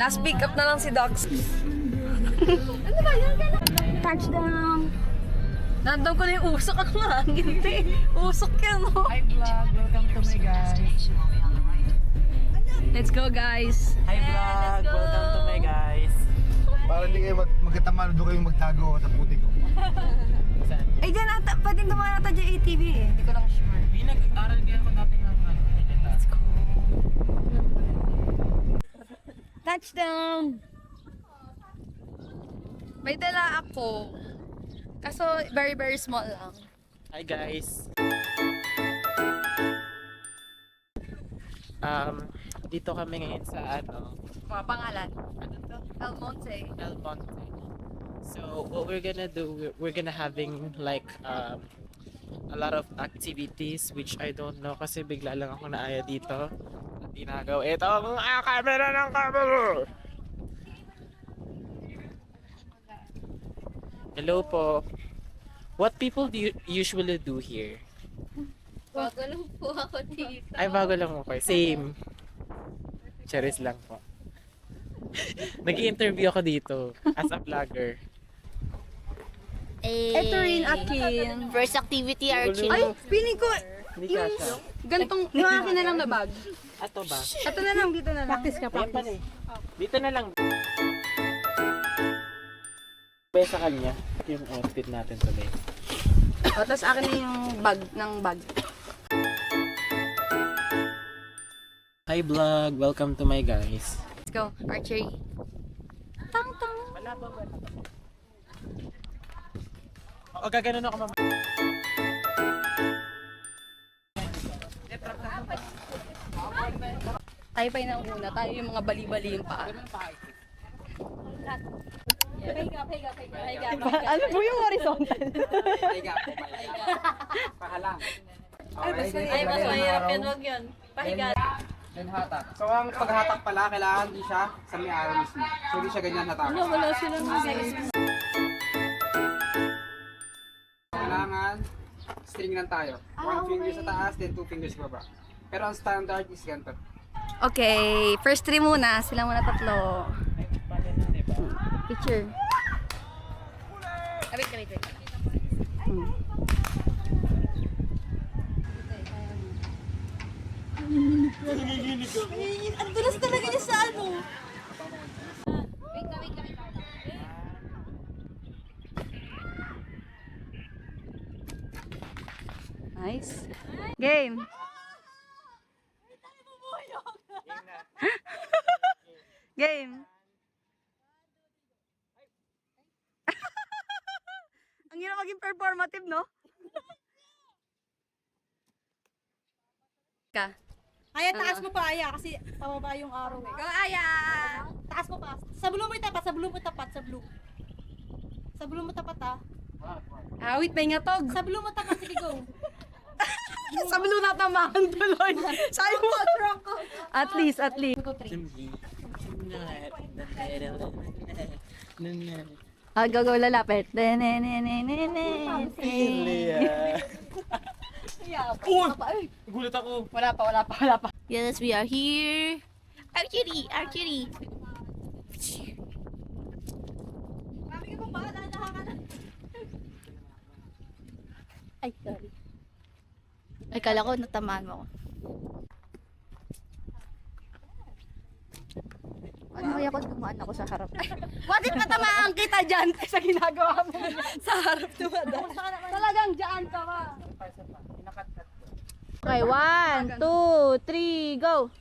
Last pick up na lang si Dax. Ano ba yan? Touchdown! Nandun ko na yung usok ang hangin. Usok yan, no? Hi vlog, welcome to my guys. Let's go, guys. Hi vlog, welcome to my guys. Para hindi kayo magkatama, doon kayo magtago sa puti ko. Ay, dyan ata. Pwedeng dumaan ata dyan ATV eh. Hindi ko lang sure. Hindi nag-aral kaya ako dati ng Let's go. Touchdown! May dala ako. Kaso very very small lang. Hi guys. Dito kami ngayon sa Mga pangalan. ano to? El Monte. El Monte. So what we're gonna do, we're gonna having like a lot of activities which I don't know kasi bigla lang ako naaya dito. At tinagaw ito ang camera ng camera. Hello po. What people do you usually do here? Bago lang po ako dito. Ay, bago lang ako. Same. Charis lang po. Nag-i-interview ako dito as a vlogger. Ito rin akin. First activity, archery. Ay, piling ko Hindi ka siya. gantong, yung akin na lang na bag. Ato ba? Ito na lang, dito na lang. Practice ka, Ayan pala eh. Dito na lang. Kaya sa kanya, yung outfit natin today. O, tapos akin na yung bag ng bag. Hi vlog! Welcome to my guys. Let's go, archery. Tang tang. Wala ba? O, gaganon ako mamaya. Tayo pa yung nauna, tayo yung mga bali-bali yung paa. Ano po yung horizontal? Pahalang. Ay, mas mahirap yan, wag yun. Pahiga. Then hatak. So ang paghatak pala, kailangan di siya sa may araw mismo. So di siya ganyan hatak. Wala silang Kailangan string lang tayo. One finger sa taas, then two fingers sa baba. Pero ang standard is ganito. Okay, first three muna. Sila muna tatlo. Picture. Wait. Ang tulas talaga niya sa ano. Wait. Nice. Game. Game. Ang hirap maging performative, no? Ka. Aya, taas mo pa, Aya, kasi pababa yung araw eh. Go, Aya! Taas mo pa. Sa blue mo tapat, sa blue mo tapat, sa blue. Sa blue mo tapat ah. Awit, may ngatog. Sa blue mo tapat, sige go. Sa blue na tamahan tuloy. Sabi mo. At least. Go, lalapit. Gulat ako. Wala pa. Yes, we are here. Archery. Ay, sorry. Ay, kala ko natamaan mo ako. Ano kaya kung dumaan ako sa harap? What if natamaan kita dyan sa ginagawa mo? Sa harap tumadaan. Talagang dyan ka ba? Okay, 1, 2, 3, go!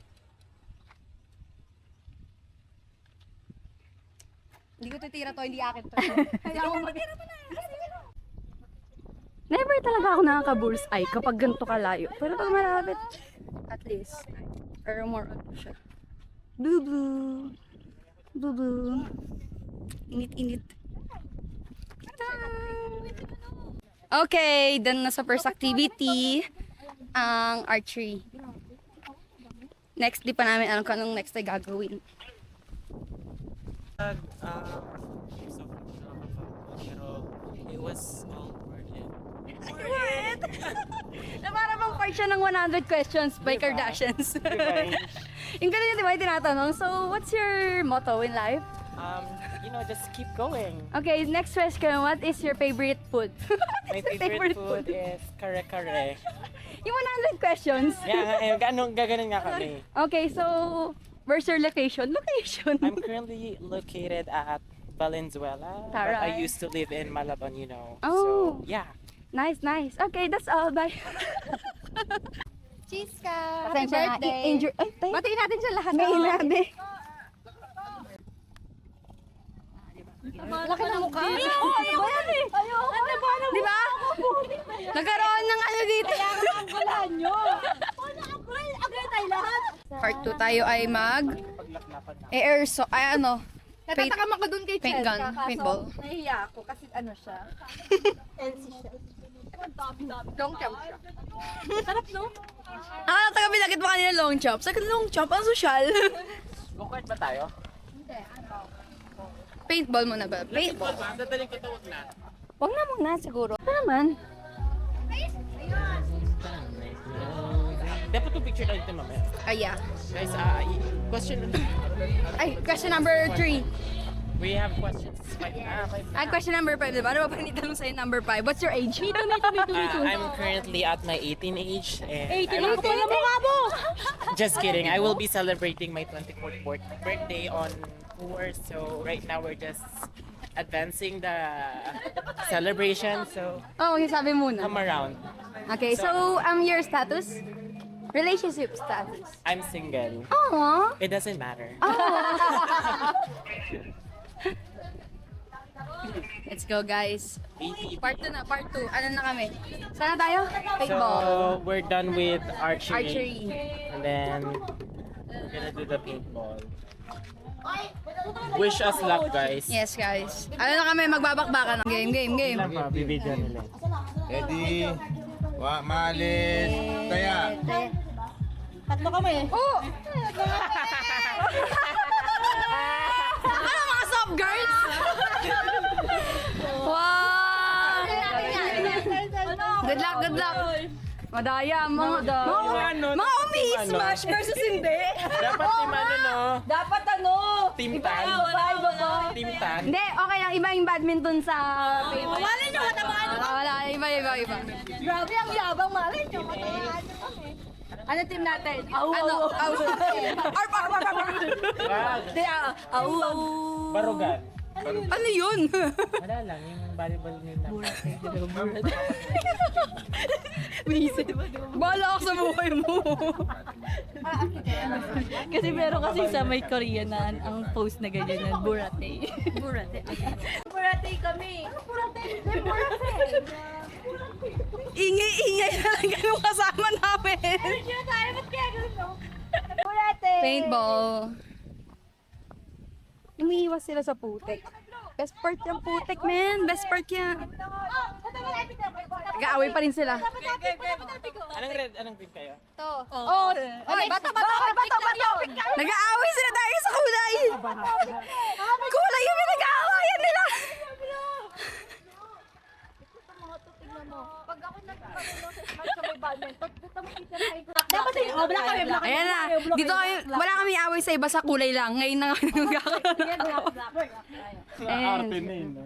Hindi ko titira to, hindi akin to. Kaya ako matira pa na. Never talaga ako nakaka-bullseye kapag ganito kalayo. Pero pag malapit, at least, or more ano siya. Boo-boo. Boo-boo. Init. Okay, done na sa first activity. Ang archery. Next, di pa namin alam kung anong next ay gagawin. Pero it was all worth it. Na para bang part siya ng 100 questions by Diba? Kardashians. Diba? Yung ganun yung di ba yung tinatanong. So, what's your motto in life? Just keep going. Okay, next question. What is your favorite food? My favorite food is kare-kare. Yung 100 questions. Yeah, gaganon nga kami. Okay, so, where's your location? Location. I'm currently located at Valenzuela, but I Taray. used to live in Malabon, you know. Oh. So, yeah. Nice, nice. Okay, that's all. Bye. Cheese ka. Happy Pasensya na. birthday. Ay, tayo. Batiin natin siya lahat. May inabi. Laki ng mukha. Di ba? Nagkaroon ng ano dito. Kaya nga ang gulahan nyo. Agad tayo lahat. Part 2 tayo ay mag air so ay ano paint, Natatakam ako dun kay paint gun, Chelsea. paintball. Nahiya ako kasi ano siya. NC siya. Long jump siya. Sarap no? Taga binagit mo kanina long chop. Sa long chop ang social. Go-kart ba tayo? Paintball muna ba? Paintball. Dadaling ko ito, wag na. Wag na muna siguro. Ano naman? Dapat to picture tayo dito mamaya. Ay, yeah. Guys, question. Ay, question number 3. We have questions. Question number 5, diba? Ano ba panitan mo sa'yo number 5? What's your age? I'm currently at my 18 age. And 18 I'm- ako pala mukha mo! Just kidding. I will be celebrating my 24th birthday on 4. So right now we're just advancing the celebration. So Oh, yung sabi muna. come around. Okay, so your status? Relationship status. I'm single. Aww. It doesn't matter. Let's go, guys. Part 2 na, part 2. Ano na kami? Sana tayo? Paintball. So we're done with archery. Archery. And then we're gonna do the paintball. Wish us luck, guys. Yes, guys. Ano na kami? Magbabakbakan ng game. Ilan pa? Bibidyo nila. Eddie, Malin, Taya. Tatlo kami. Oh! Ano mga soft girls? Wow! Good luck, good luck. Madaya, mga umi-smash versus hindi. Dapat team ano, no? Dapat ano? Team tan. Team tan. Hindi, okay lang. Iba yung badminton sa paintball. Malay nyo, matamaan nyo. Wala, iba. Grabe ang yabang, malay nyo. Matamaan nyo kami. Ano team natin? Ano? Arp. Hindi, Barugan. Ano yun? Wala lang, yung volleyball nila. Bahala ako sa buhay mo. Kasi meron kasi sa may Korean na ang post na ganyan na burate. Burate kami. Ano burate? Ingay na lang ganun kasama namin. Sino tayo? Ba't kaya ganun, no? Burate. Paintball. Umiiwas sila sa putek. Best part yung putek, man. Best part yan. Nag-aaway pa rin sila. Anong team kayo? Oh, oy, bato. Nag-aaway sila dahil sa kulay. Kulay yung pinag-aawayan nila. Pag ako sa may badminton, dito mo dapat yung black kami, black. Ayan na. Dito kami, wala kami away sa iba sa kulay lang. Ngayon na kami nagkakaroon. Arte na yun, no?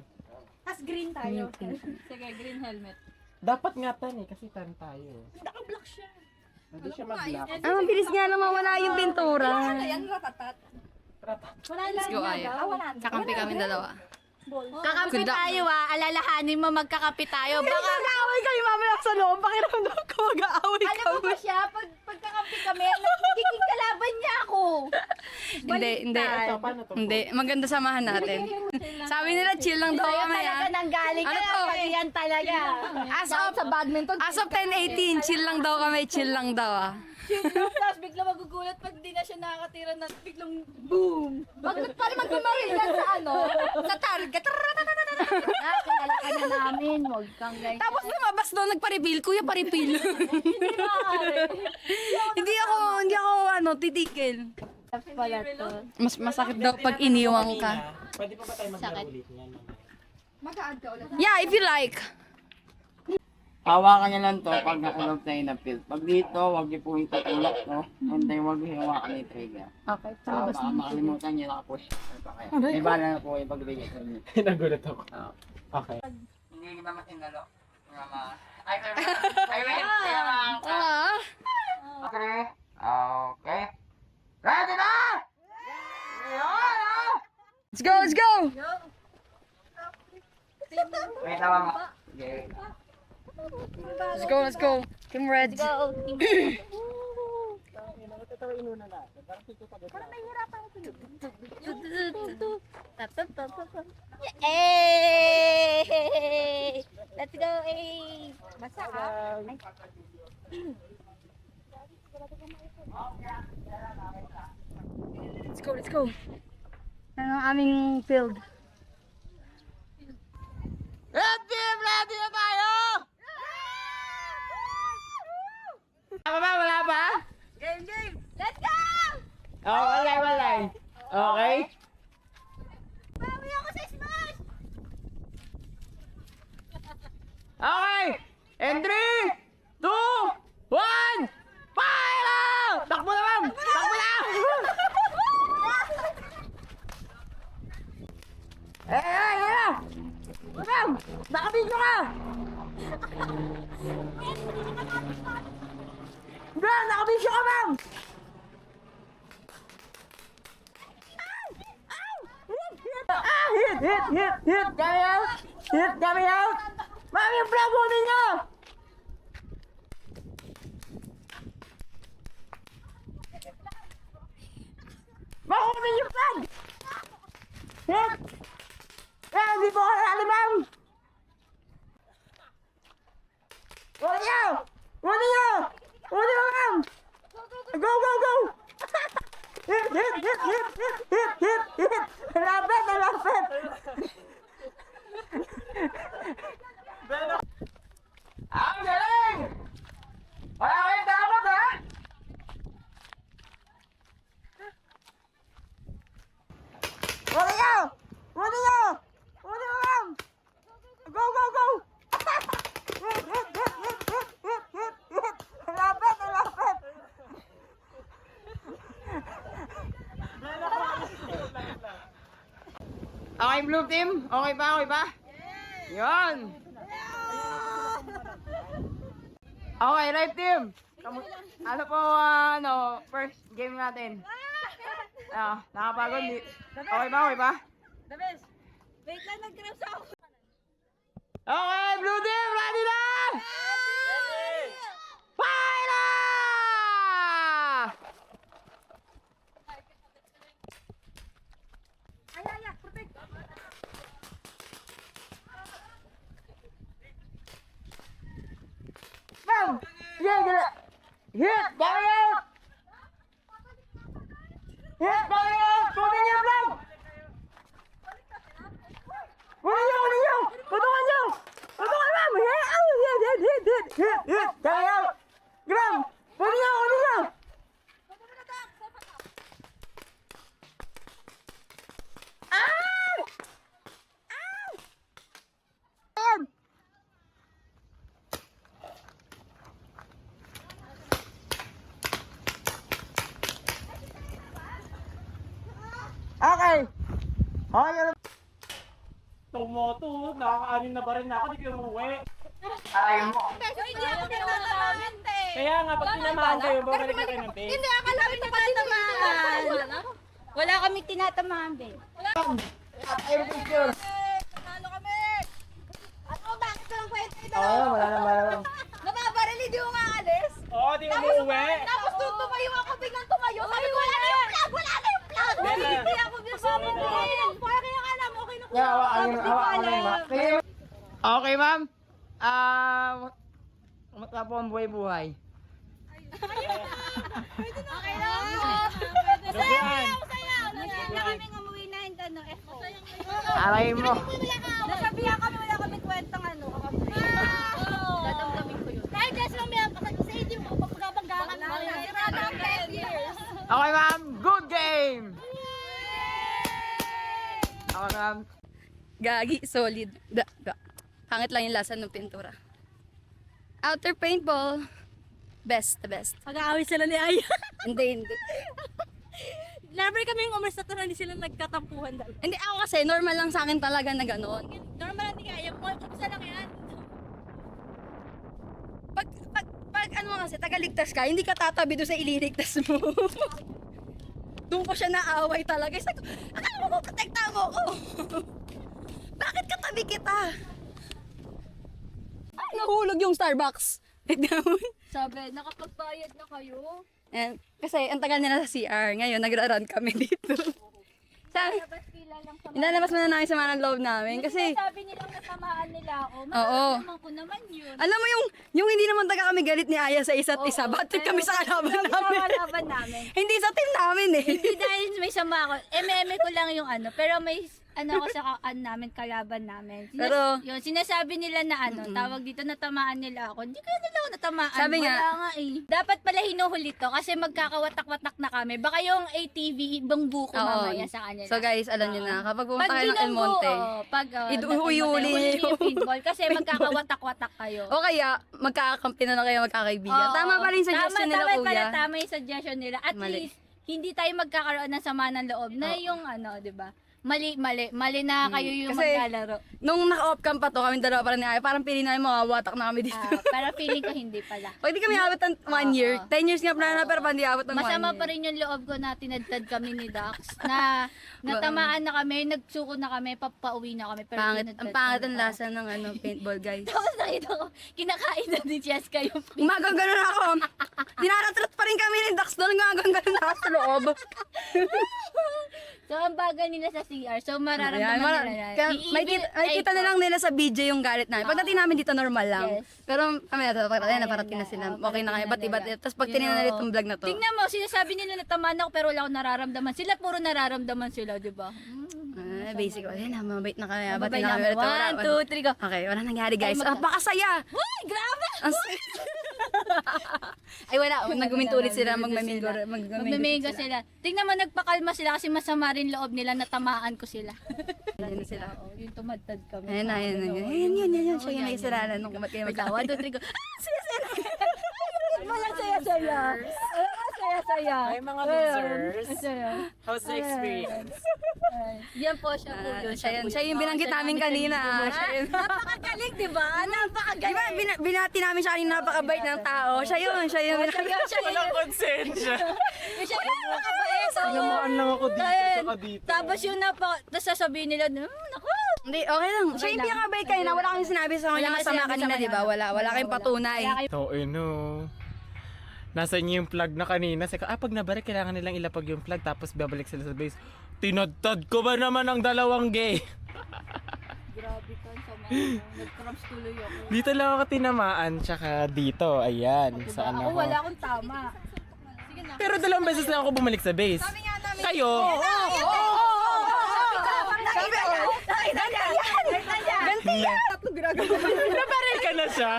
Tapos green tayo. Sige, green helmet. Dapat nga tan eh, kasi tan tayo. Naka-black siya. Hindi siya mag-black. Ang bilis nga lang mawala yung pintura. Ayan, ratatat. Wala Let's go, Aya. Kakampi kami dalawa. Kakampi Good luck. tayo alalahanin mo magkakampi tayo. Baka mag-aaway kayo mamaya sa loob. Pakiramdam ko mag-aaway Alam mo ba siya, pagkakampi kami, nagiging kalaban niya ako. Hindi. Paano to? Hindi. Maganda samahan natin. Sabi nila chill lang daw Sa'yo kami. talaga ah. nang galing Ano ka, to? pag yan talaga. Sa badminton. As of 10:18, chill lang daw kami. Chill lang daw ah. Tapos bigla magugulat pag di na siya nakakatira na biglang boom. Para magkumaril yan sa ano, sa target. Kilala ka na namin, huwag kang ganyan. Tapos lumabas doon, nagpa-reveal. Kuya, pa-reveal. Hindi ako titigil. Pala to. Mas masakit daw pag iniwang ka. Pwede pa ba tayo maglaro ulit niyan? Yeah, if you like. Hawakan niya lang to pag nakulog tayo na field. Pag dito, huwag niyo po itutulak to. And then huwag niyo hawakan yung trigger. Okay, So, palabas baka na. makalimutan niyo nakapush. Ano pa kaya? May bala na po yung pagbigay sa inyo. Nagulat ako. Oo. Okay. Hindi kita masinalo. Ay, sir. Ay, wait. Kaya Okay. Okay. Ready na! Let's go, let's go! Wait, tawa mo. Okay. Let's go, let's go. Team Red. Hey! Let's go, eh! Basta ka? Let's go, let's go. Yan ang aming field. Red team, ready na tayo! Wala ba? Wala ba? Let's go! Oh, walay. Okay. Bawi ako sa smash! Okay. And 3, 2, 1, fire! Takbo na, ma'am! Takbo na! Eh! Ma'am! Nakabidyo ka! Ma'am! Nakabidyo ka, ma'am! Hit! Kami out! Hit! Kami out! Ma'am, yung flag holding nyo! Makunin yung flag! Hit! Eh, hindi po kayo alam, ma'am! Kunin nyo! Kunin nyo! Kunin nyo, ma'am! Go! Hit! Lapit! Ang galing! Wala kayong dapat, ha? Kunin nyo! Kunin nyo, ma'am! Go! Hit! Lapit! Okay, blue team? Okay ba? Yun! Okay, red team! Ano po, first game natin? Nakapagod. Okay ba? Wait lang, nag-grabs ako. Okay, blue team, ready na! Fire! Protect! Ma'am! Yeah, get it! Hit! Carry out! Hit! Carry out! Kunin niyo, vlog! Kunin niyo! Putungan niyo! Putungan, ma'am! Hit! Carry out! Gram! Kunin niyo! Okay! Okay, Tumoto, nakaka-anin na ba rin ako, di kayo umuwi. Aray mo! Hindi ako tinatamaan, te. Kaya nga, pag tinamaan kayo, bumalik na kayo ng base. Hindi, akala ko tinatamaan. Wala kami tinatamaan, be. Air picture! Panalo kami! At bakit lang kwento ito? Wala na. Nababaril, hindi mo nga alis. Oo, di umuwi. Tapos doon tumayo ako, biglang tumayo. Sabi ko, wala na yung plug! Bella. Hindi ako gusto mo. Para kaya ka alam, okay na ko. Okay, ma'am. Kumusta po ang buhay-buhay? Okay lang. Duguan. Masaya na kaming umuwi na yung ano, FO. Aray mo. Nasabihan kami, wala kami kwentang ano. Dadamdamin ko yun. Kahit kasi lang may sa hindi mo papagabanggangan mo. Sirada ang 10 years. Okay, ma'am. Good game! Okay, ma'am. Gagi, solid. Pangit lang yung lasa ng pintura. Outer paintball. Best, the best. Pag-aaway sila ni Aya. Hindi. Never kaming umalis na hindi sila nagkatampuhan dahil. Hindi ako kasi, normal lang sa akin talaga na gano'n. Normal lang ni Aya. Kumisa lang yan. Pag ano kasi, tagaligtas ka, hindi ka tatabi doon sa ililigtas mo. Doon ko siya naaway talaga. Sabi ko, akala mo protekta mo ko. Bakit katabi kita? Ay, nahulog yung Starbucks. Sabi, nakapagbayad na kayo. And, kasi ang tagal nila sa CR. Ngayon, nagra-run kami dito. Sabi, Dapat pila lang sa inalabas mo na namin sa manang loob namin. Kasi, sabi nilang natamaan nila ako. oo. Mararamdaman ko naman yun. Alam mo yung hindi naman taga kami galit ni Aya sa isa't isa. Bakit kami sa kalaban namin? Kalaban namin. Hindi sa team namin eh. Hindi dahil may sama ako. Eme ko lang yung ano. Pero may ano ko sa namin, kalaban namin. Pero- yun, sinasabi nila na ano, tawag dito, natamaan nila ako. Hindi kaya nila ako natamaan. Sabi nga- Wala nga eh. Dapat pala hinuhuli to kasi magkakawatak-watak na kami. Baka yung ATV, ibang buko Oo. mamaya sa kanila. So guys, alam nyo na, kapag pumunta Pag kayo ng El Monte, iduhuli niyo yung pinball kasi magkakawatak-watak kayo. o kaya magkakakampi na kayo magkakaibigan. Oo. Tama pa rin suggestion nila, tama kuya. pala, tama yung suggestion nila. At Mali. least, hindi tayo magkakaroon ng sama ng loob na yung ano, di ba? Mali na kayo yung Kasi- maglalaro. Nung naka-off cam pa to, kami dalawa pa rin ni Aya, parang pili namin watak na kami dito. Pero feeling ko hindi pala. Pag di kami abot ng 1 year, 10 years nga plano na, pero pandi abot ng 1 year. Masama pa rin yung loob ko na tinadtad kami ni Dax na natamaan na kami, nagsuko na kami, papauwi na kami. Pero Pangit, tinadtad ang pangit kami. ang lasa ng paintball, guys. Tapos nakita ko, kinakain na ni Jessica yung Umagang ganun ako. Dinaratrot pa rin kami ni Dax doon, umagang ganun ako sa loob. So, ang bagal nila sa CR. So, mararamdaman Ayan, nila yan. kaya makikita na lang nila sa video yung galit namin. Pagdating namin dito, normal lang. Yes. Pero kami naparating na sila. Okay na kayo, ba't Tapos pag tinignan nila itong vlog na to, Tingnan mo, sinasabi nila na tamaan ako pero wala akong nararamdaman. Sila puro nararamdaman sila, di ba? basic. Ayun na, mabait na kami. Ba't Babay na kami namin. ulit. 1, 2, 3, go. Okay, wala nangyari guys. Ang pakasaya! Uy, grabe! Ay wala, nag-uminto ulit sila magmamingo. Magmimigo sila. Tingnan mo, nagpakalma sila kasi masama rin loob nila na tamaan ko sila. Ayun na sila. Oo, yung tumadtad kami. Ayun na, ayun na. Ayun. Siya yung may kasalanan nung kumat kayo Wait lang, 1, 2, 3, go. Walang saya-saya. Walang saya-saya. Ay, mga losers. How's the experience? Yan po siya po yun. Siya yung binanggit namin kanina. Napakagaling, di ba? Napakagaling. Di ba, binati namin siya kanina napakabait ng tao. Siya yun. Walang konsensya. Siya yung napakabait. Namaan lang ako dito, saka dito. Tapos yung tapos sasabihin nila, naku. Hindi, okay lang. Siya yung pinakabait kanina. Wala kayong sinabi sa kanya Wala masama sinabi kanina, sa di ba? kanya. Wala kayong patunay. Oo, no. Nasa inyo yung plug na kanina. Pag nabalik, kailangan nilang ilapag yung plug tapos babalik sila sa base. Tinadtad ko ba naman ang dalawang gay? Grabe ka, sama ko. Nag-cramps tuloy ako. Dito lang ako tinamaan, tsaka dito. Ayan, sa ano Ako ko. wala akong tama. Pero dalawang beses lang ako bumalik sa base. Kayo? Nabaril ka na siya?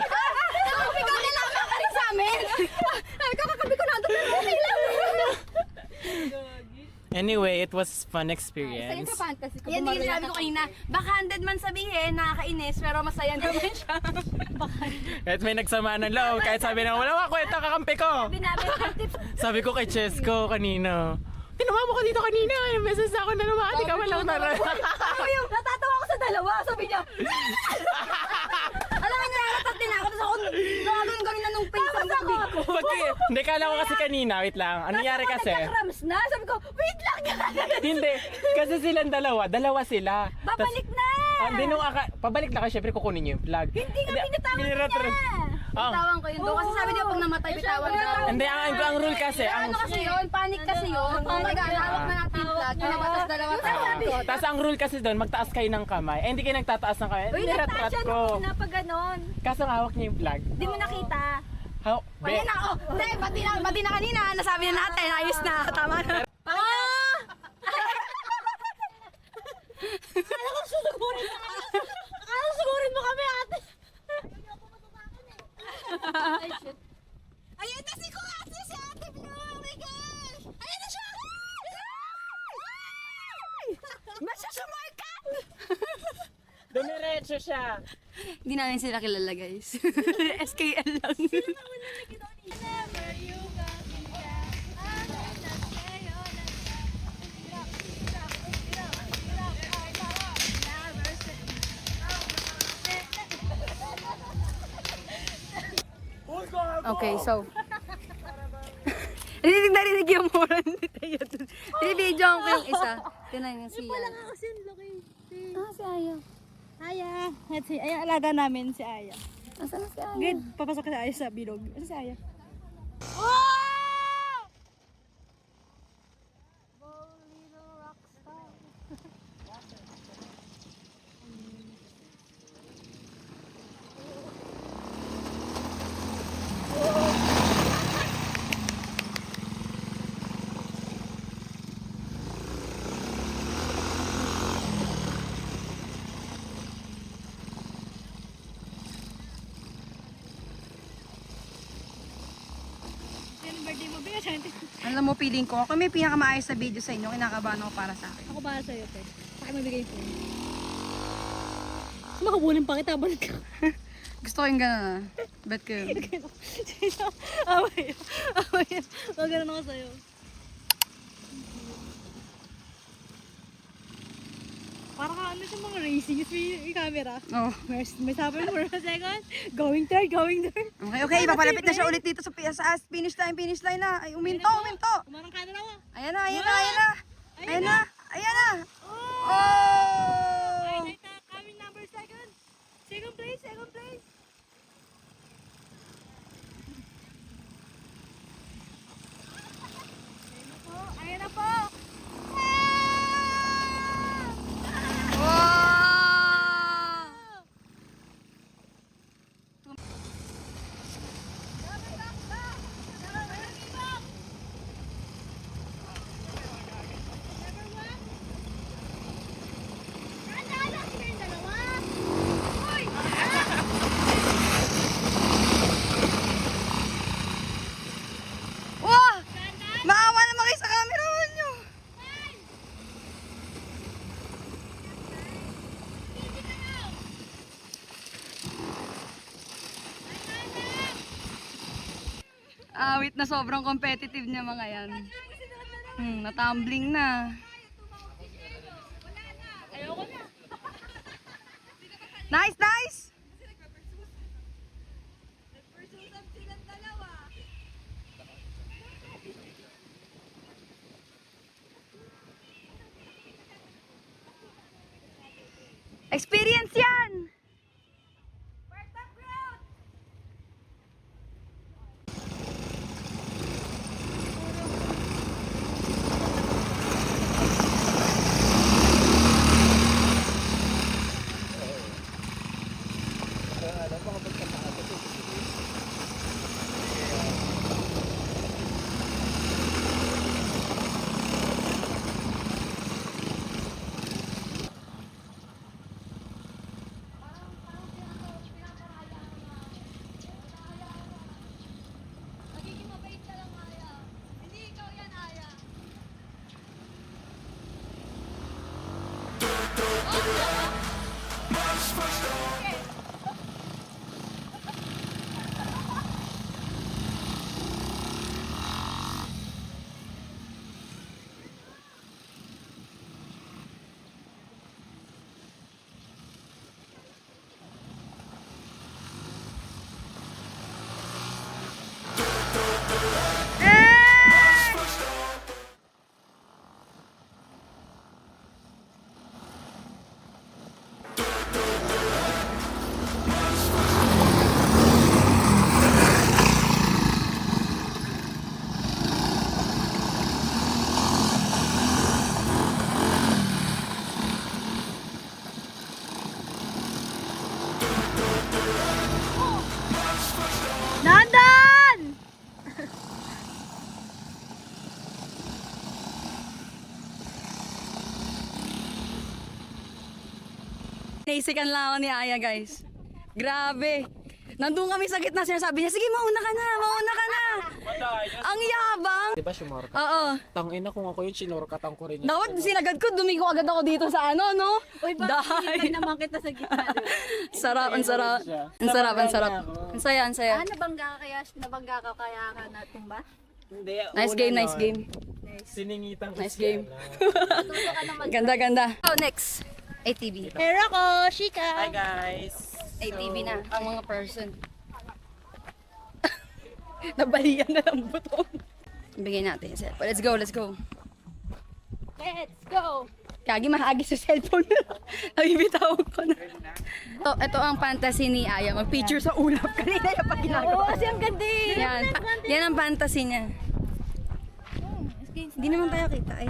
Ikaw nilaban ka rin sa amin. Sabi ko, kakabi ko na ito. Okay lang. Anyway, it was fun experience. Yan din yung sinabi ko kanina. Baka 100 man sabihin, nakakainis, pero masaya naman siya. Kahit may nagsamaan ng loob, kahit sabi na wala ka kwenta kakampi ko. Sabi ko kay Chesko kanina, tinama mo ko dito kanina, ilang beses ako na naman, di ka walang nara. Natatawa ako sa dalawa, sabi niya. Alam mo niya, natatat din ako. Tapos ako, gagawin kami na nung face ang bibig ko. Hindi, kala ko kasi kanina, wait lang, ano nangyari kasi? Nagka-cramps na, sabi ko, wait lang. Hindi, kasi silang dalawa sila. Babalik na. Hindi nung pabalik na kasi syempre kukunin niyo yung plug. Hindi nga, pinatawan niya. Ah, Bitawan ko yun doon. Kasi sabi niya, pag namatay, bitawan daw. hindi, ang rule kasi, Ano kasi yun? Panic kasi yun. Kung nag-alawak na natin yung flag, pinabatas dalawa tayo. tapos ang rule kasi doon, magtaas kayo ng kamay. Eh, hindi kayo nagtataas ng kamay. Uy, Niratrat nagtaas siya ko. nung una pa ganon. Kaso ang hawak niya yung plug. Di mo nakita. How? Ayun na, oh. Hindi, pati na kanina. Nasabi na natin, ayos na. Tama na. Sugurin mo kami, ate. Ayun na si Kuya, si Ate Blue. Oh my gosh. Ayun na siya. Masya siya markat. Dumiretso siya. Hindi namin sila kilala, guys. SKL lang. Okay, so... Narinig yung moran ni Teo dun. Binibidyoan ko yung isa. Tinan yung siya. Kasi laki. Ah, si Aya. Aya. Aya, alaga namin si Aya. Asan na si Aya? Good, papasok ka si Aya sa bilog. Asa si Aya? Yan birthday mo, Bea. Alam mo, feeling ko, ako may pinakamaayos sa video sa inyo, kinakabahan ako para sa akin. Ako para sa'yo, te. Saka mabigay ko. Makabulin pa kita, balik ka. Gusto ko yung gano'n ah. Bet ko yun. Away. Wag ganun ako sa'yo. Para ka ano siya mga racing yung camera. Oh. May sabi mo na second. Going third. Okay, papalapit na siya ulit dito sa finish line na. Ay, uminto. Kumarang ka na ako. Ayan na. Oh! Alright, coming number second. Second place. Ayan na po. Wah! Maawa naman kayo sa cameraman nyo. Awit na sobrang competitive niya mga yan. Natumbling na. Nice! Experience yan! Naisikan lang ako ni Aya, guys. Grabe. Nandun kami sa gitna, sinasabi niya, sige, mauna ka na, mauna ka na. Ang yabang. Di ba sumorkat? Oo. Tangina kung ako yung sinurkatan ko rin. Dapat sinagad ko, dumigo agad ako dito sa ano, no? Uy, bakit naman kita sa gitna? Sarap, ang sarap. Ang sarap, ang sarap. Ang saya, ang saya. Nabangga ka kaya ka natumba? Hindi, Nice game, nice game. Siningitan ko Nice siya game. na. Ganda, ganda. Oh, next. ATV. Here ako, Shika. Hi guys! ATV na, ang mga person. Nabalian na ng buto. Bigyan natin yung cellphone. Let's go, let's go. Let's go! Kagi mahagi sa cellphone. Nabibitaw ko na. Ito ang fantasy ni Aya. Mag-picture sa ulap. Kanina yung pag ginagawa. Oo, kasi ang ganda eh. Yan. Yan ang fantasy niya. Hindi naman tayo kita. Ay.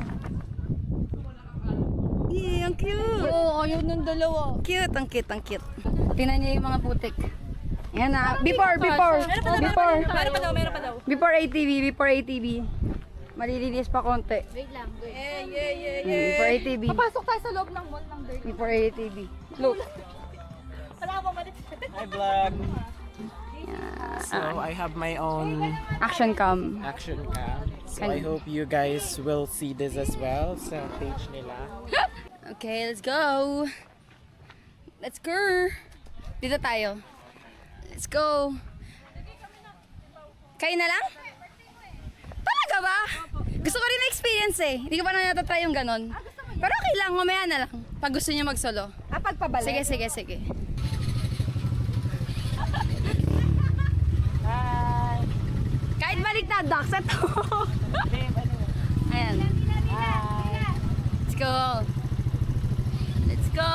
Yay, ang cute. Oo, ayaw ng dalawa. Cute, ang cute, ang cute. Tingnan niyo yung mga putik. Yan na. Before. Meron pa daw. Before ATV. Malilinis pa konti. Wait lang, wait. Before ATV. Papasok tayo sa loob ng mall ng dirty. Before ATV. Look. Wala akong malit. Hi vlog! So I have my own Action cam. action cam. So I hope you guys will see this as well sa page nila. Okay, let's go. Let's go. Dito tayo. Let's go. Kayo na lang? Talaga ba? Gusto ko rin na-experience eh. Hindi ko pa na natatry yung ganon. Pero okay lang, mamaya na lang. Pag gusto niyo mag-solo. Pagpabalik. Sige, sige, sige. Kahit baliktad, Dax, ito. Ayan. Let's go. Let's go.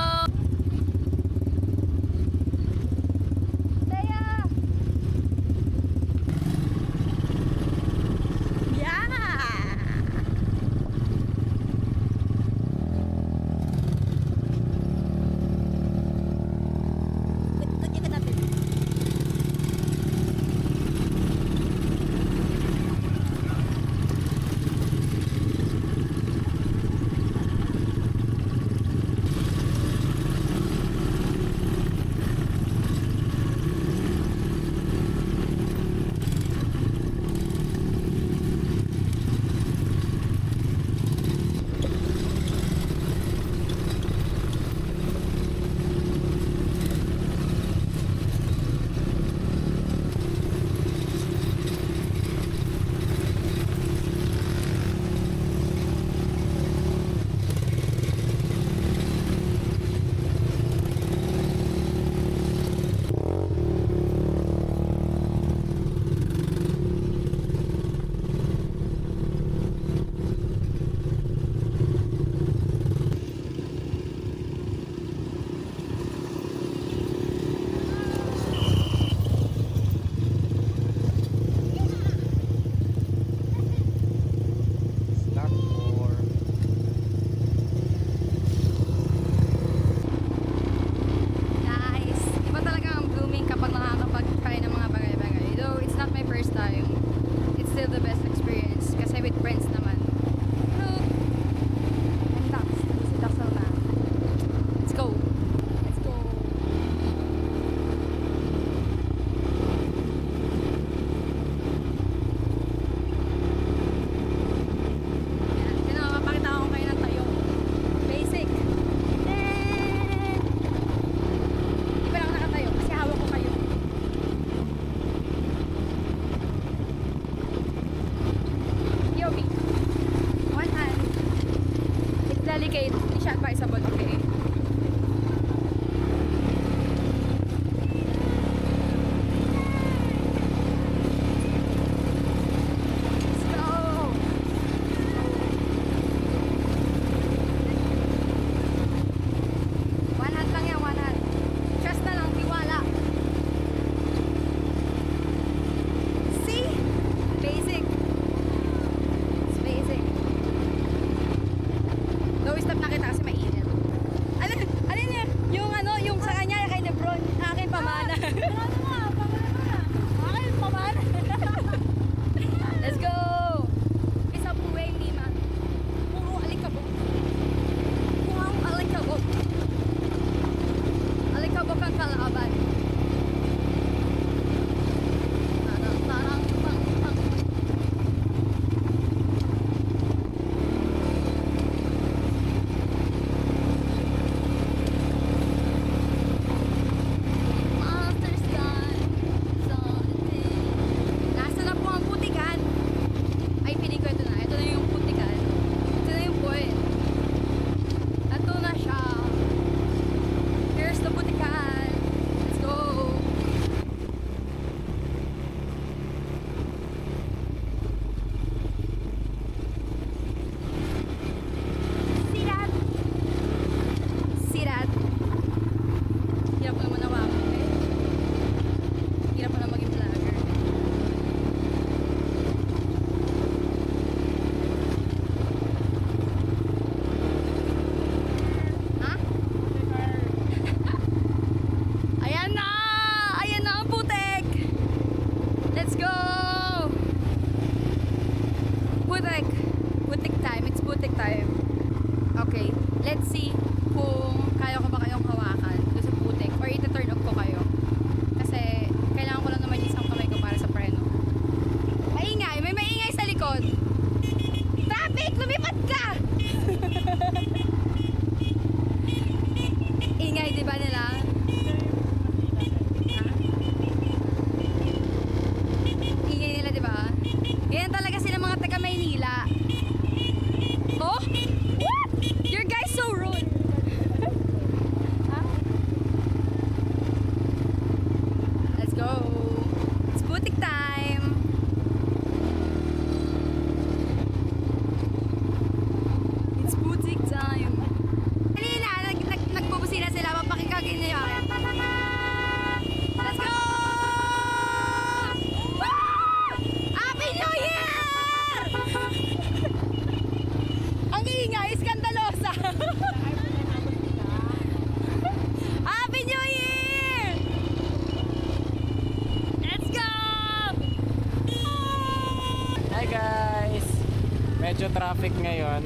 medyo traffic ngayon.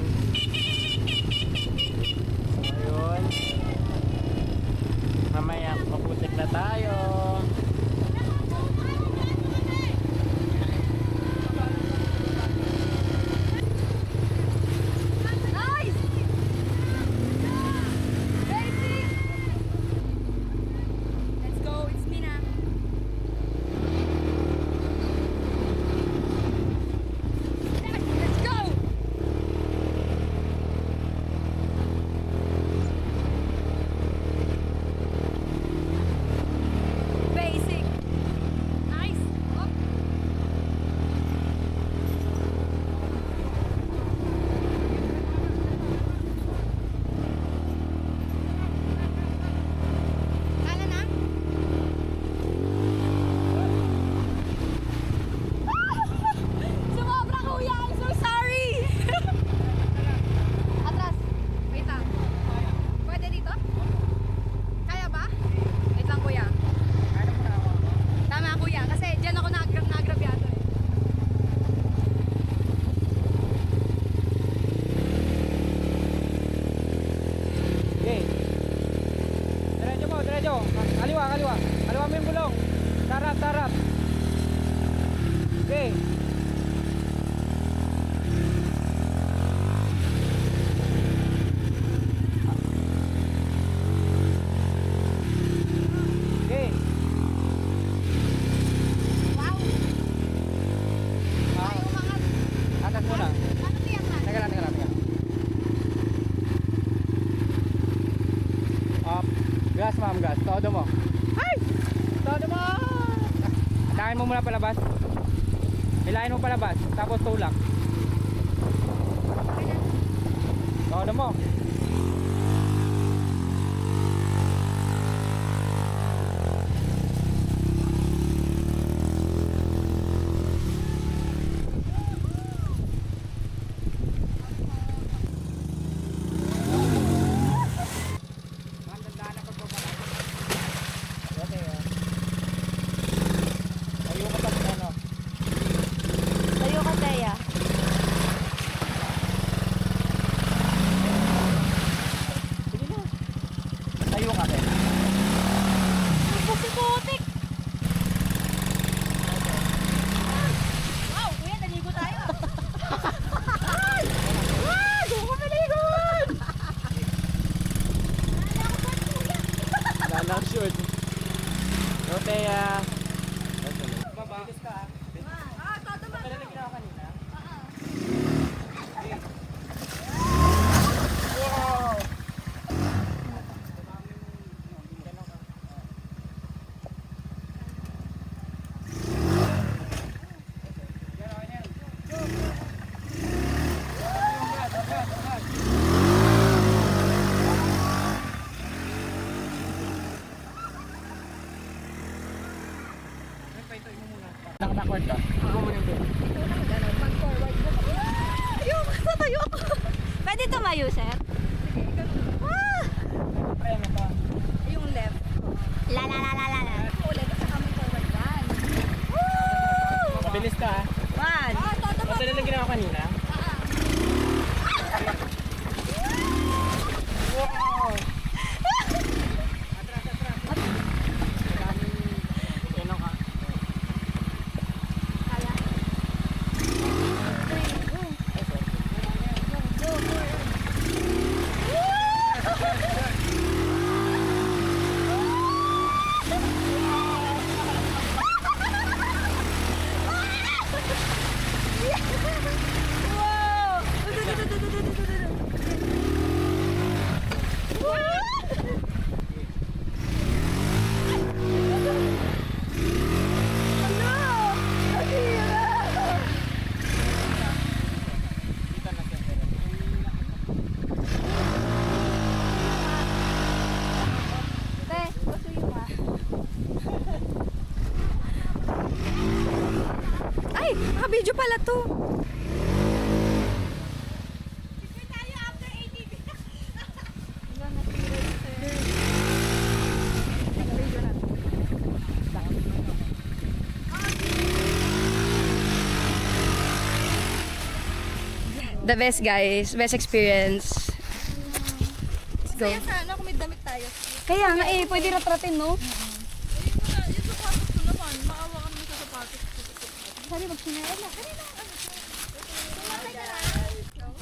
So, ayun. Mamaya, mabutik na tayo. Nice! Basic! Let's go, it's me na. Let's go! Basic! Nice! Up! Kala na? Sumobra kuya! I'm so sorry! Atras! Wait lang. Pwede dito? Kaya ba? Wait lang kuya. Tama kuya, kasi dyan ako nagrabyado eh. Okay. Diretso mo, diretso. Kaliwa, kaliwa. Kaliwa mo yung gulong. Tarap, tarap. Okay. Okay. Wow! Tayo umangat. Atas muna. Ano tiyak na? Teka lang, teka lang, teka lang. Up. Gas, ma'am, gas. Todo mo. Ay! Todo mo! Atakin mo muna palabas. Hilahin mo palabas. Tapos tulak. Todo mo. Tayo ka, Teya. Tayo ka, Ate. Putik! Wow, kuya, naligo tayo. Lalang shoot. Okay, Backward ka. Ako mo yung Tayo ako. Pwede tumayo, sir? Yung left. La la la la la la. Ulit, saka may forward van. mabilis ka. One. Todo Kasi na ginawa kanina. Ay, naka-video pala to. The best, guys. Best experience. Let's go. Kaya sana kung may damit tayo. Kaya nga eh, pwede ratratin, no? Yung sapatos ko naman, maawa kami sa sapatos ko. Sabi magsinayala.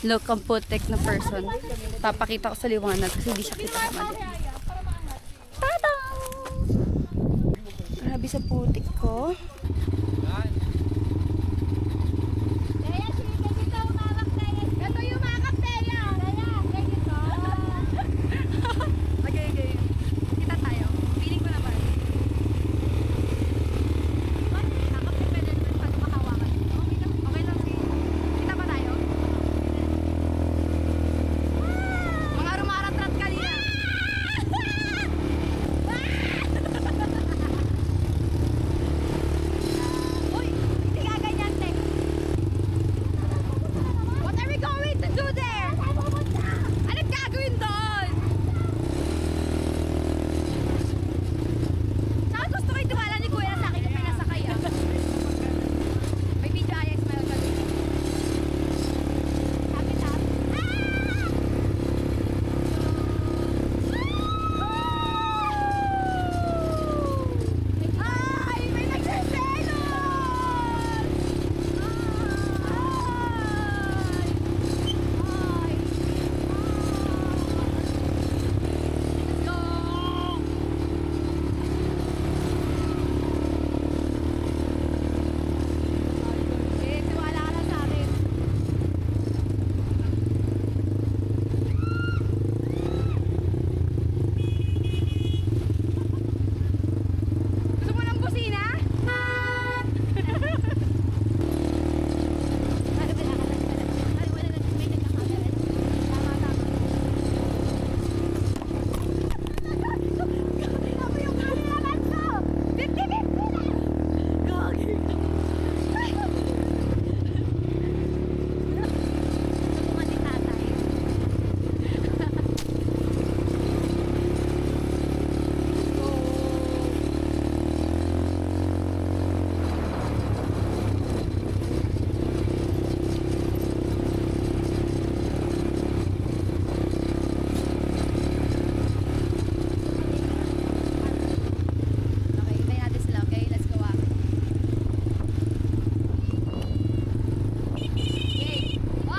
Look, ang putik na person. Papakita ko sa liwanag kasi hindi siya kita sa mali. Tada! Grabe sa putik ko. Ito yung mga kapteya. Okay. Kita tayo. Feeling ko naman. Okay lang. Kita ba tayo? Mga rumaratrat kanina. Uy, hindi ka ganyan, te. What are we going to do there? Anong gagawin doon? Saka gusto ko yung tiwala ni Kuya sa akin yung pinasakay ah. May video ayos may gagawin. Kapit ah. Ay! May nagsiselos! Let's go! Eh, tiwala ka lang sa akin. Gusto mo ng busina? Okay, hintayin natin sila, okay? Let's go ah. Okay, 1, 2.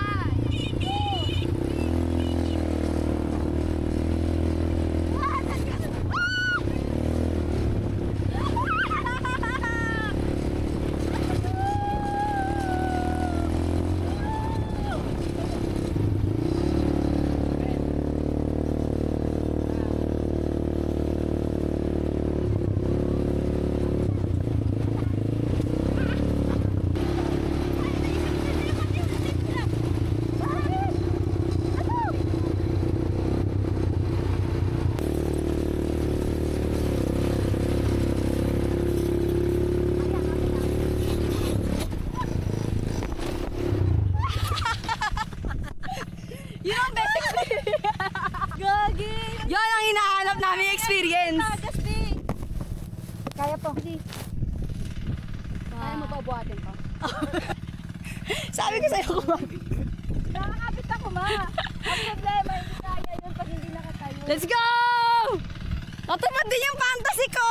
Yun ang best experience! Gagi! Yan ang hinahanap namin experience. Kaya po. Kaya mo ba buhatin pa? Sabi ko sa'yo kumabit. Nakakapit ako, ma. Ang problema, hindi kaya yun pag hindi nakatayo. Let's go! Natupad din yung fantasy ko!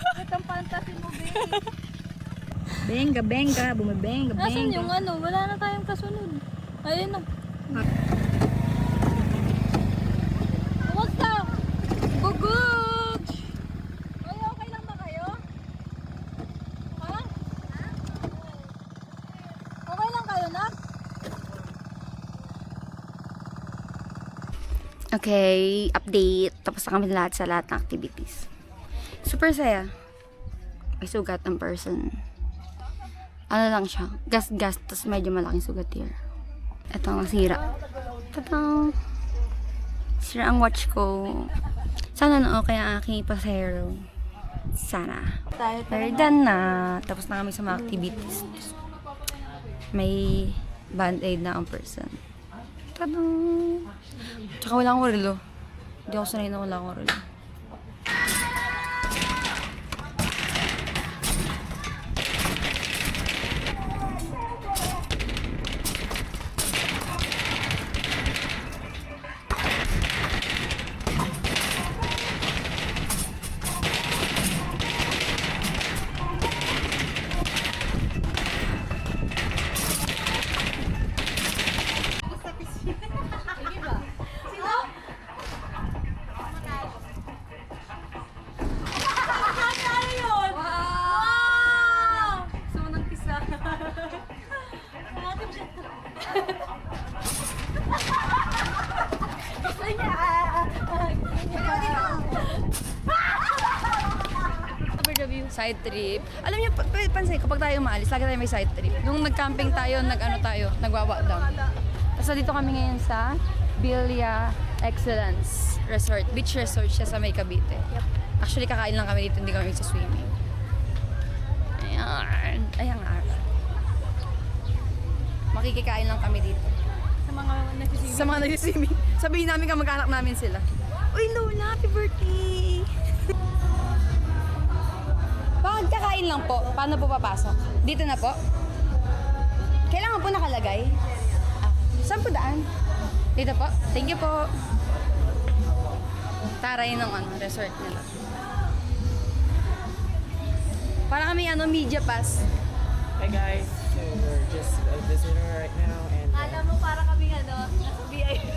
Bakit ang fantasy mo, babe? Benga, bumibenga, Nasaan yung ano? Wala na tayong kasunod. Ayun na. Huwag ka! Gugug! Ay, okay lang ba kayo? Ha? Okay lang kayo, nak? Okay, update. Tapos na kami lahat sa lahat ng activities. Super saya. May sugat ng person. Ano lang siya, gas, tapos medyo malaking sugat here. Ito ang sira. Tatang! Sira ang watch ko. Sana na okay ang aking pasahero. Sana. We're done na. Tapos na kami sa mga activities. May band-aid na ang person. Tadang! Tsaka wala akong relo. Hindi ako sanay na wala akong relo. side trip. Alam niyo, pansin, kapag tayo umaalis, lagi tayo may side trip. Nung nag-camping tayo, nagwawa down. Tapos dito kami ngayon sa Bilia Excellence Resort. Beach resort siya sa May Cavite. Actually, kakain lang kami dito, hindi kami swimming. Ayan. Ayan nga. Makikikain lang kami dito. Sa mga nagsiswimming. Sabihin namin kamag-anak namin sila. Uy, Lola, happy birthday! Pag kakain lang po, paano po papasok? Dito na po? Kailangan po nakalagay? Saan po daan? Dito po? Thank you po. Taray ng resort nila. Para kami media pass. Hi guys, so we're just a visitor right now and Alam mo, para kami nasa VIP.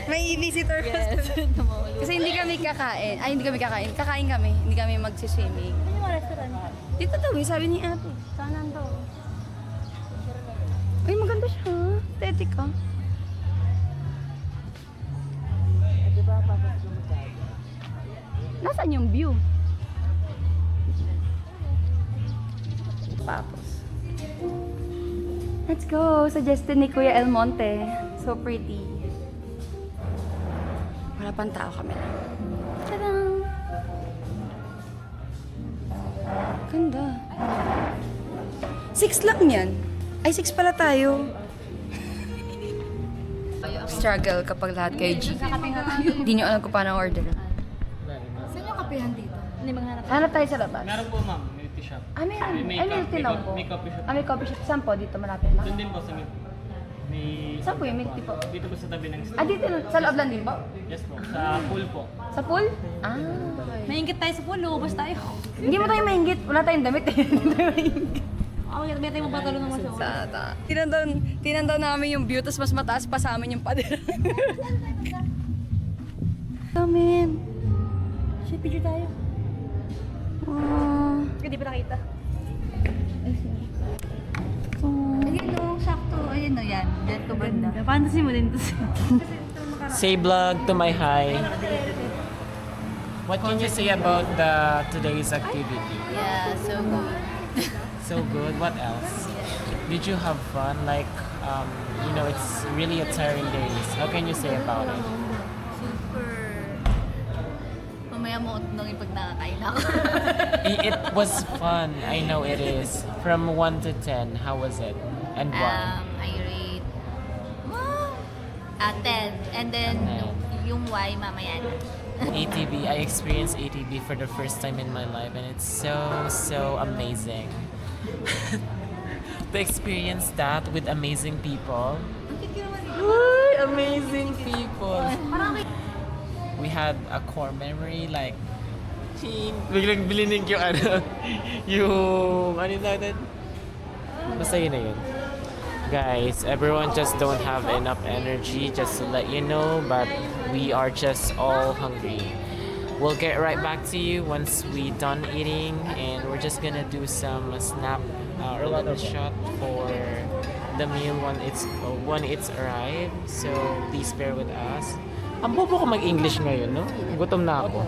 May visitor Yes. Kasi hindi kami kakain. Ay, hindi kami kakain. Kakain kami. Hindi kami magsiswimming. Ano yung restaurant? Dito daw sabi ni ate. Saan daw? Ay, maganda siya. Aesthetic ka. Nasaan yung view? Tapos. Let's go! Suggested ni Kuya El Monte. So pretty. Wala pang tao kami lang. Tadang! Ganda. 6 lang yan. Ay, 6 pala tayo. Struggle kapag lahat kayo G. Hindi nyo alam kung paano order. Saan yung kapehan dito? Hindi maghanap. Hanap tayo sa labas. Meron po ma'am, milk tea shop. Ah, meron. May Ay, milk tea lang po. May coffee shop. Ah, may coffee shop. Saan po? Dito malapit lang. Doon din po sa milk. May... Saan po yung milk tea po? Dito po sa tabi ng Ah, dito. Sa loob lang din po? Yes po, sa pool po. Sa pool? Ah, okay. Maingit tayo sa pool, lumabas tayo. Hindi mo tayo maingit. Wala tayong damit eh. Hindi tayo maingit. Ako, may tayo mapatalo naman sa ulo. Tinandaw namin yung view, tapos mas mataas pa sa amin yung pader. Amen. Shit, picture tayo. Hindi pa nakita. Ayun o, sakto. Ayun o yan. Diyan ko banda. Fantasy mo din to. say vlog to my hi. What can you say about the today's activity? Yeah, so good. So good. What else? Did you have fun? Like, it's really a tiring days. How can you say about it? Super. Mamaya mo nung ipag nakakain ako. It was fun. I know it is. From 1 to 10, how was it? And why? I rate 10. And then, yung Y, mamaya na. ATV. I experienced ATV for the first time in my life, and it's so amazing. To experience that with amazing people. Amazing people. We had a core memory like biglang bilinig yung yung natin. Basta yun na yun. Guys, everyone just don't have enough energy, just to let you know, but we are just all hungry. We'll get right back to you once we done eating, and we're just gonna do some snap or a shot for the meal when it's arrived. So please bear with us. Ang bobo ko mag-English ngayon, no? Gutom na ako.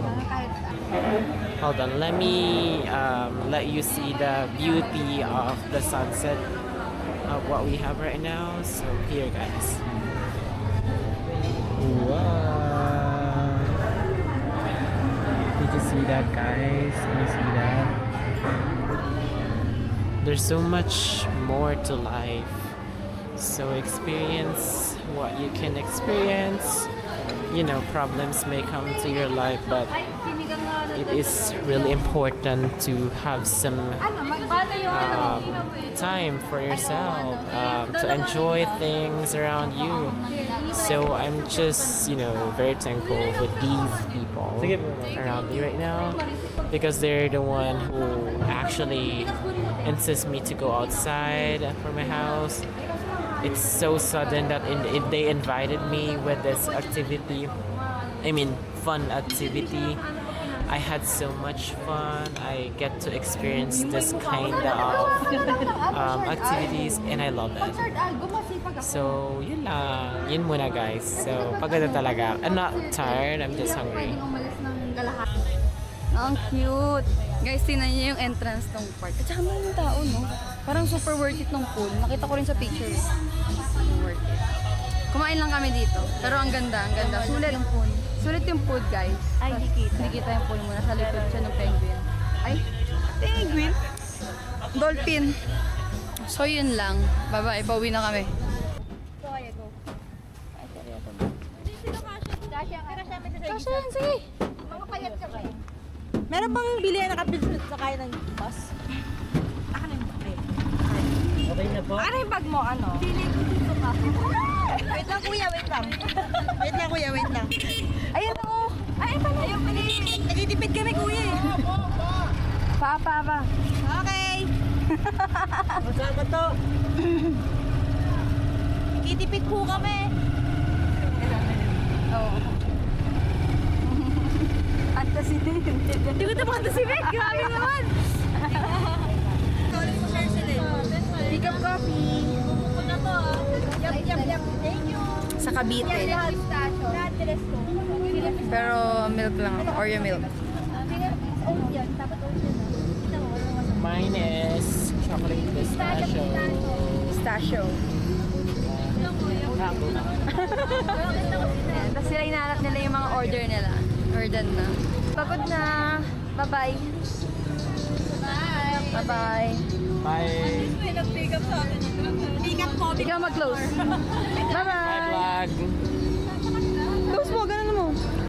Hold on, let me let you see the beauty of the sunset of what we have right now. So here, guys. Wow. Did you see that, guys? Can you see that? There's so much more to life. So experience what you can experience. Problems may come to your life, but it is really important to have some time for yourself, to enjoy things around you. So I'm just, very thankful with these people around me right now, because they're the one who actually insists me to go outside from my house. It's so sudden that they invited me with this activity. Fun activity. I had so much fun. I get to experience this kind of activities, and I love it. So, yun lang. Yun muna, guys. So, pagod na talaga. I'm not tired. I'm just hungry. Ang cute. Guys, tingnan niyo yung entrance ng park. At saka may tao, no? Parang super worth it ng pool. Nakita ko rin sa picture. Worth it. Kumain lang kami dito. Pero ang ganda, ang ganda. Sulit yung pool. Sulit yung food, guys. Ay, di kita. Hindi kita yung pool mo. Nasa likod siya ng penguin. Ay, penguin? Dolphin. So, yun lang. Bye-bye. Pauwi na kami. Kasha yan, sige. Mga payat ka ba? Meron bang bilihan na kapilsut sa kaya ng bus? Okay na po. Ano yung bag mo? Ano? Feeling ko dito ka. Wait lang kuya, wait lang. Wait lang kuya, wait lang. Ayun o. Ay, pala. Ayun pala. Nagtitipid kami kuya eh. Pa. Okay. Masama to. Nagtitipid po kami. Oo. Fantasy. Hindi ko ito fantasy, grabe naman. Pick up coffee. Yap. Thank you. Sa Cavite. Station. Address ko. Pero milk lang ako. Oreo milk. Oat yan. Dapat oat yan. Ito mo. Mine is chocolate pistachio. Pistachio. Mango na. Ayan. Tapos sila inaanap nila yung mga order nila. We're done na. Pagod na. Bye-bye. Bye-bye. Bye. Pick up ko. Ikaw mag-close. Bye-bye. Bye vlog. Close mo. Ganun mo.